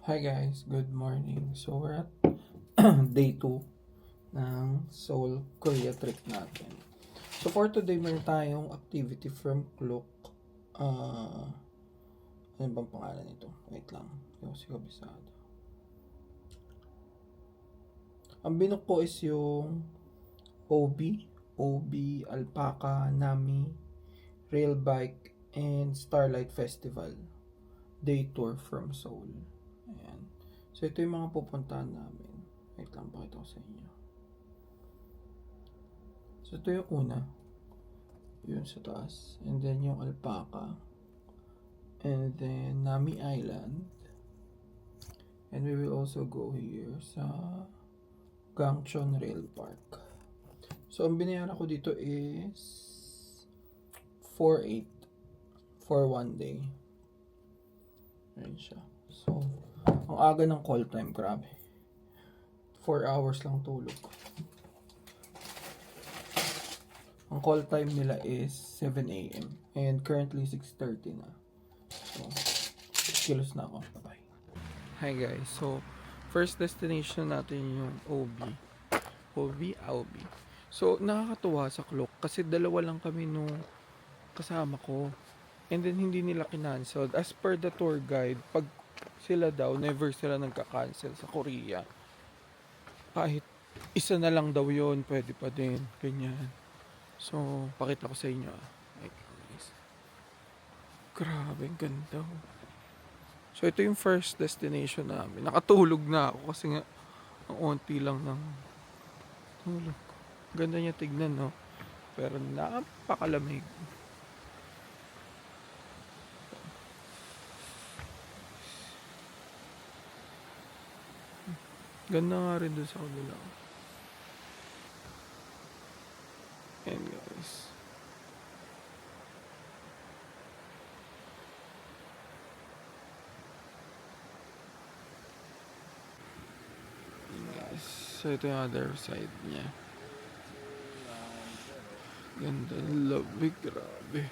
Hi guys, good morning. So we're at day 2 ng Seoul, Korea trip natin. So for today, meron tayong activity from Klook. Ano bang pangalan nito? Wait lang. Yung si kabisado. Ang binook ko is yung OB, Alpaca, Nami, Rail Bike, and Starlight Festival. Day tour from Seoul. Ayan. So ito yung mga pupuntahan namin. Wait lang, pakita ko sa inyo. So ito yung una. Yun sa taas. And then yung Alpaca. And then Nami Island. And we will also go here sa Gangcheon Rail Park. So ang binayaran ko dito is 4,800 for one day. Ayan siya. So, ang aga ng call time, grabe. 4 hours lang tulog. Ang call time nila is 7 a.m. And currently 6:30 na. So, kilos na ako. Bye-bye. Hi guys. So, first destination natin yung OB. So, nakakatuwa sa Klook kasi dalawa lang kami nung kasama ko. And then, hindi nila kinancel. As per the tour guide, pag sila daw, never sila nagka-cancel sa Korea. Kahit isa na lang daw yon pwede pa din. Ganyan. So, pakita ko sa inyo. Ay, guys. Grabe, ganda. So, ito yung first destination namin. Nakatulog na ako kasi nga, ang onti lang ng tulog. Ganda niya tignan, no? Pero napakalamig. Ganda nga rin doon sa kabila. Ayan guys. Ayan guys. So ito yung other side niya. Ganda, lamig, grabe.